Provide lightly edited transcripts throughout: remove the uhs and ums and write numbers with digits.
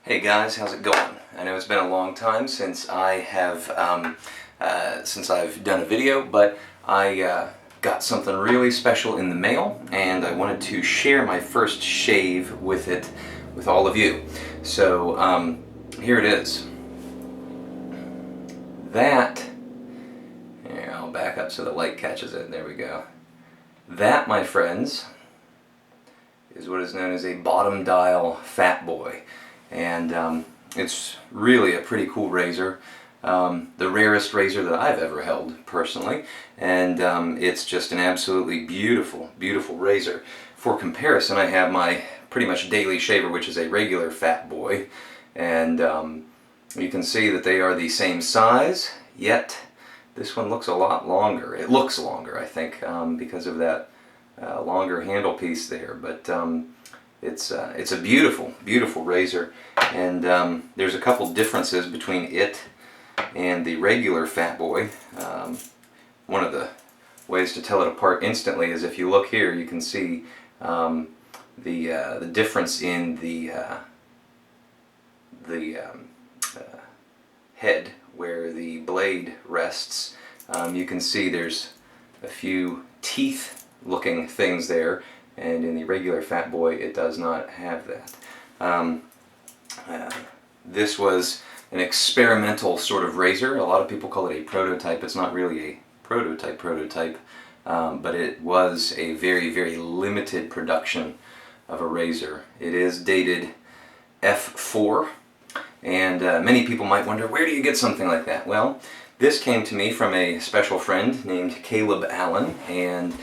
Hey guys, how's it going? I know it's been a long time since I've done a video, but I got something really special in the mail, and I wanted to share my first shave with all of you. So here it is. Here, I'll back up so the light catches it. There we go. That, my friends, is what is known as a Bottom Dial FatBoy. And it's really a pretty cool razor, the rarest razor that I've ever held personally, and it's just an absolutely beautiful, beautiful razor. For comparison, I have my pretty much daily shaver, which is a regular FatBoy, and you can see that they are the same size, yet this one looks a lot longer. It looks longer, I think, because of that longer handle piece there, but it's a beautiful, beautiful razor, and there's a couple differences between it and the regular FatBoy. One of the ways to tell it apart instantly is if you look here, you can see the difference in the head where the blade rests. You can see there's a few teeth-looking things there. And in the regular FatBoy, it does not have that. This was an experimental sort of razor. A lot of people call it a prototype. It's not really a prototype, but it was a very, very limited production of a razor. It is dated F4, and many people might wonder, where do you get something like that? Well, this came to me from a special friend named Caleb Allen, and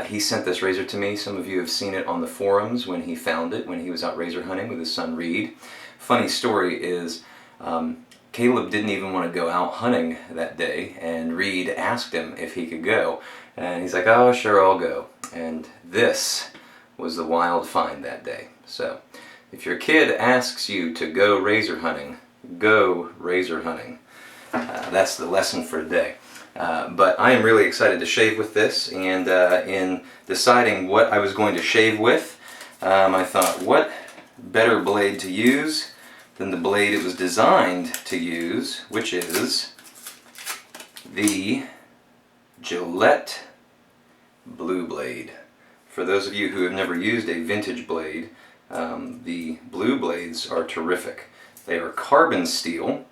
he sent this razor to me. Some of you have seen it on the forums when he found it, when he was out razor hunting with his son Reed. Funny story is, Caleb didn't even want to go out hunting that day, and Reed asked him if he could go. And he's like, oh, sure, I'll go. And this was the wild find that day. So, if your kid asks you to go razor hunting, go razor hunting. That's the lesson for today. But I am really excited to shave with this, and in deciding what I was going to shave with, I thought, what better blade to use than the blade it was designed to use, which is the Gillette Blue Blade. For those of you who have never used a vintage blade, the blue blades are terrific. They are carbon steel.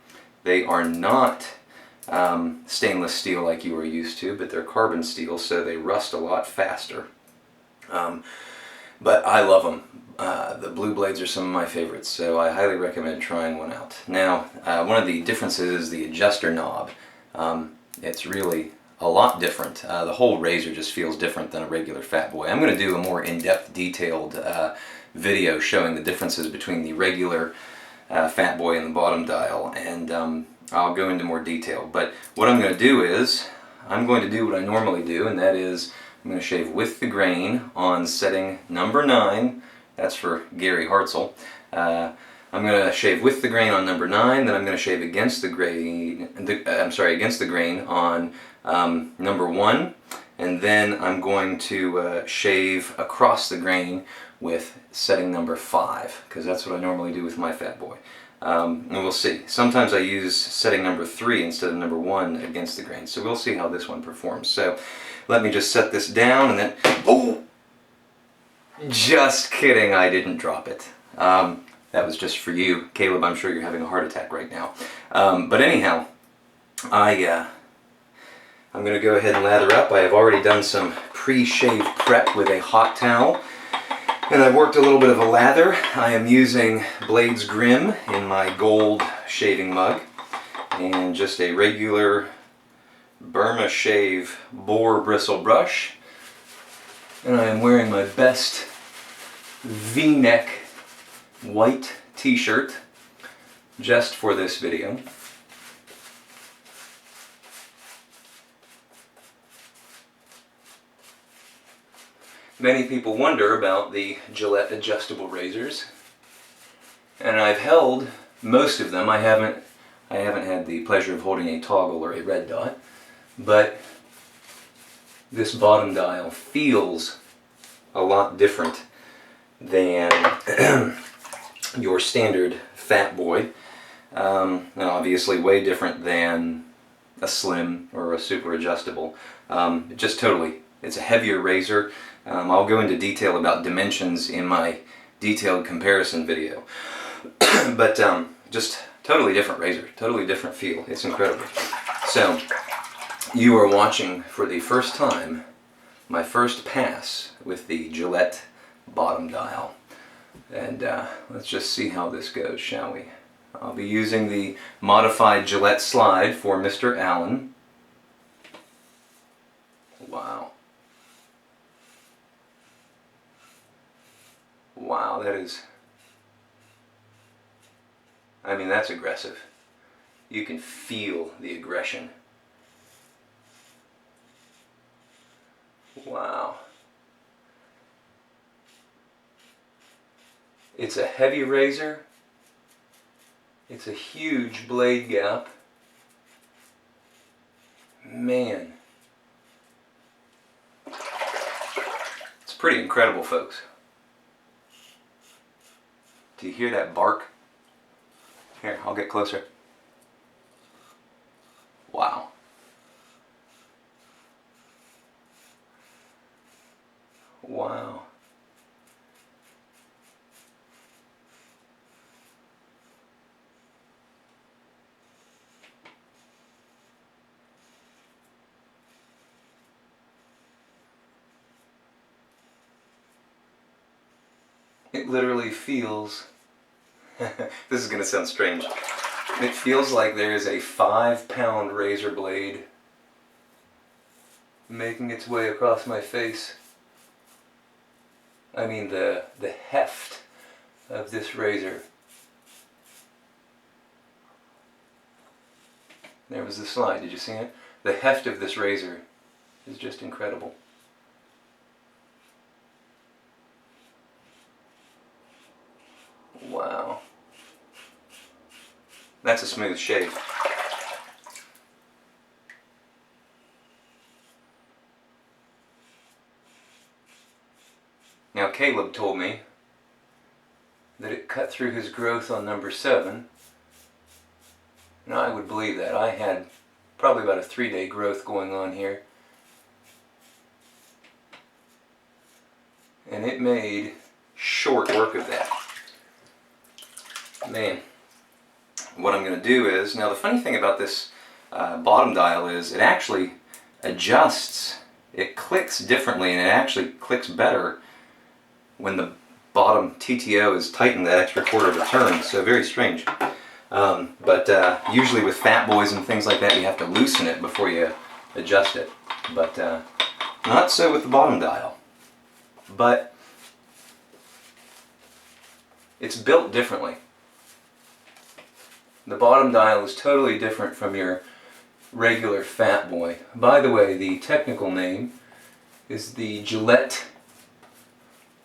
They are not stainless steel like you are used to, but they're carbon steel, so they rust a lot faster. But I love them. The blue blades are some of my favorites, so I highly recommend trying one out. Now, one of the differences is the adjuster knob. It's really a lot different. The whole razor just feels different than a regular FatBoy. I'm going to do a more in-depth, detailed video showing the differences between the regular FatBoy and the Bottom Dial, and I'll go into more detail. But what I'm going to do is, I'm going to do what I normally do, and that is, I'm going to shave with the grain on setting number 9. That's for Gary Hartzell. I'm going to shave with the grain on number 9, then I'm going to shave against the grain, against the grain on number 1, and then I'm going to shave across the grain with setting number 5, because that's what I normally do with my FatBoy. And we'll see. Sometimes I use setting number 3 instead of number 1 against the grain, so we'll see how this one performs. So let me just set this down, and then, oh! Just kidding, I didn't drop it. That was just for you. Caleb, I'm sure you're having a heart attack right now. But anyhow, I'm going to go ahead and lather up. I have already done some pre-shave prep with a hot towel. And I've worked a little bit of a lather. I am using Blades Grim in my gold shaving mug, and just a regular Burma Shave boar bristle brush. And I am wearing my best V-neck white t-shirt just for this video. Many people wonder about the Gillette Adjustable razors, and I've held most of them. I haven't had the pleasure of holding a toggle or a red dot, but this Bottom Dial feels a lot different than your standard FatBoy. And obviously way different than a slim or a super adjustable. It's a heavier razor. I'll go into detail about dimensions in my detailed comparison video. But just totally different razor, totally different feel. It's incredible. So you are watching for the first time my first pass with the Gillette Bottom Dial. And let's just see how this goes, shall we? I'll be using the modified Gillette slide for Mr. Allen. Wow. Wow, that is... I mean, that's aggressive. You can feel the aggression. Wow. It's a heavy razor. It's a huge blade gap. Man. It's pretty incredible, folks. Do you hear that bark? Here, I'll get closer. Wow. Wow. It literally feels, this is going to sound strange, it feels like there is a 5-pound razor blade making its way across my face. I mean, the heft of this razor. There was the slide, did you see it? The heft of this razor is just incredible. Wow. That's a smooth shave. Now Caleb told me that it cut through his growth on number 7. And I would believe that. I had probably about a 3-day growth going on here. And it made short work of that. Man, what I'm going to do is, now the funny thing about this bottom dial is it actually adjusts, it clicks differently, and it actually clicks better when the bottom TTO is tightened that extra quarter of a turn, so very strange. But usually with FatBoys and things like that you have to loosen it before you adjust it, but not so with the bottom dial. But it's built differently. The bottom dial is totally different from your regular FatBoy. By the way, the technical name is the Gillette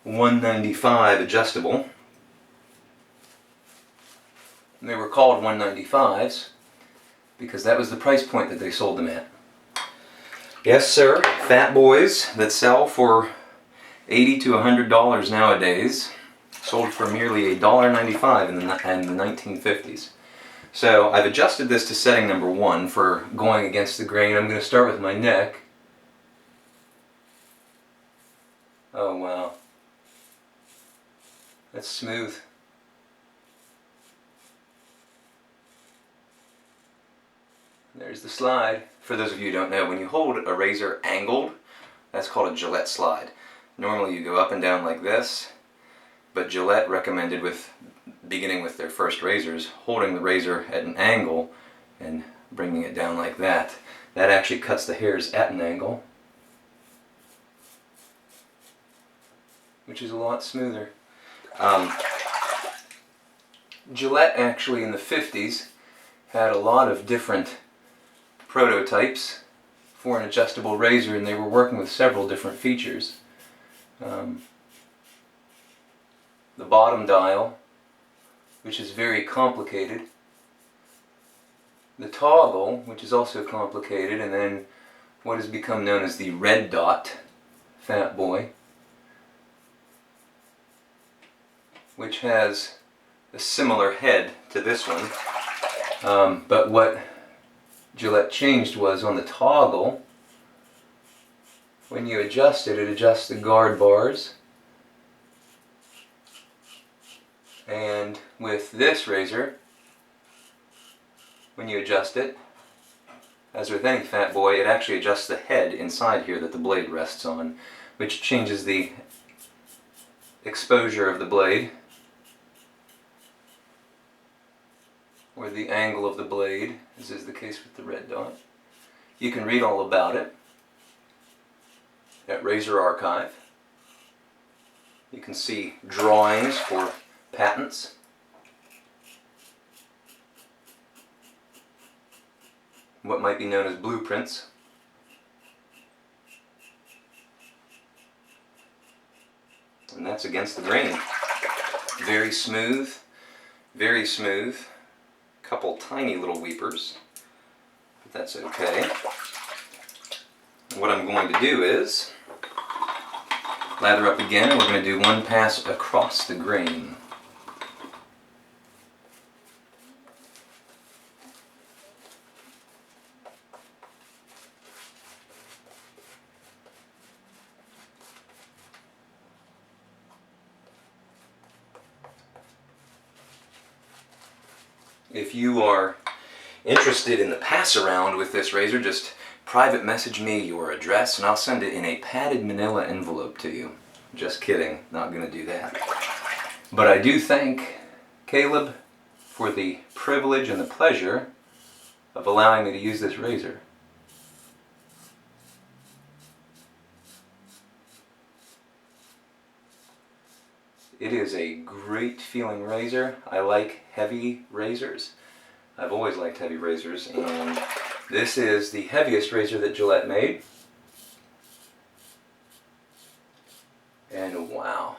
195 Adjustable. And they were called 195s because that was the price point that they sold them at. Yes, sir, FatBoys that sell for $80 to $100 nowadays sold for merely $1.95 in the 1950s. So I've adjusted this to setting number 1 for going against the grain. I'm going to start with my neck. Oh wow. That's smooth. There's the slide. For those of you who don't know, when you hold a razor angled, that's called a Gillette slide. Normally you go up and down like this, but Gillette recommended, beginning with their first razors, holding the razor at an angle and bringing it down like that. That actually cuts the hairs at an angle, which is a lot smoother. Gillette actually in the 50s had a lot of different prototypes for an adjustable razor, and they were working with several different features. The bottom dial, which is very complicated. The toggle, which is also complicated, and then what has become known as the red dot FatBoy, which has a similar head to this one, but what Gillette changed was on the toggle, when you adjust it, it adjusts the guard bars. And with this razor, when you adjust it, as with any FatBoy, it actually adjusts the head inside here that the blade rests on, which changes the exposure of the blade, or the angle of the blade, as is the case with the red dot. You can read all about it at Razor Archive. You can see drawings for patents. What might be known as blueprints. And that's against the grain. Very smooth, very smooth. Couple tiny little weepers, but that's okay. What I'm going to do is lather up again, and we're going to do one pass across the grain. If you are interested in the pass around with this razor, just private message me your address and I'll send it in a padded manila envelope to you. Just kidding, not going to do that. But I do thank Caleb for the privilege and the pleasure of allowing me to use this razor. It is a great feeling razor. I like heavy razors. I've always liked heavy razors, and this is the heaviest razor that Gillette made. And wow.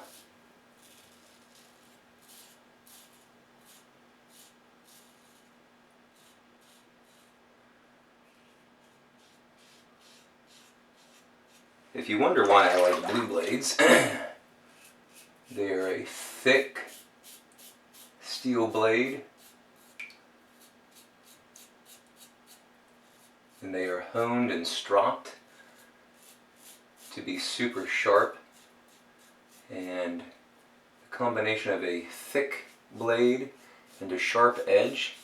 If you wonder why I like blue blades, they are a thick steel blade, and they are honed and stropped to be super sharp, and the combination of a thick blade and a sharp edge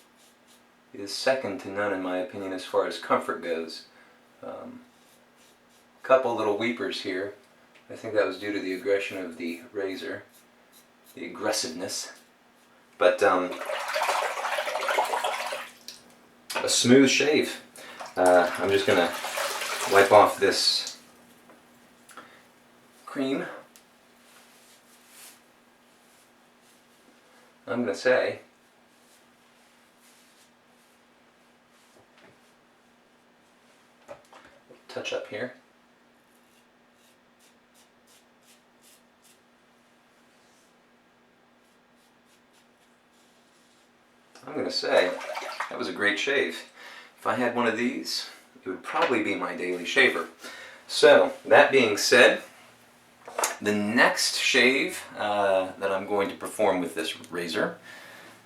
is second to none in my opinion as far as comfort goes. Couple little weepers here. I think that was due to the aggression of the razor, the aggressiveness. But a smooth shave. I'm just going to wipe off this cream. I'm going to say touch up here. I'm going to say that was a great shave. If I had one of these, it would probably be my daily shaver. So, that being said, the next shave that I'm going to perform with this razor,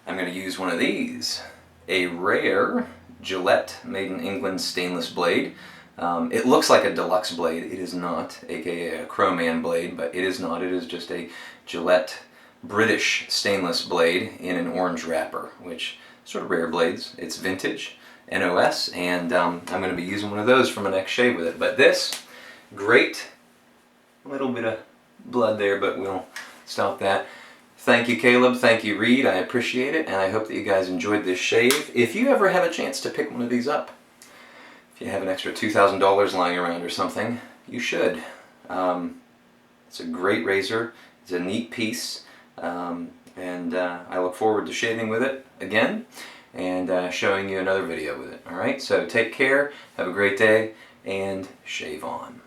I'm going to use one of these. A rare Gillette Made in England stainless blade. It looks like a deluxe blade. It is not, aka a Cro-Man blade, but it is not. It is just a Gillette British stainless blade in an orange wrapper, which sort of rare blades. It's vintage, NOS, and I'm going to be using one of those for my next shave with it. But this, great. A little bit of blood there, but we'll stop that. Thank you, Caleb. Thank you, Reed. I appreciate it, and I hope that you guys enjoyed this shave. If you ever have a chance to pick one of these up, if you have an extra $2,000 lying around or something, you should. It's a great razor. It's a neat piece. And I look forward to shaving with it again and showing you another video with it. Alright, so take care, have a great day, and shave on.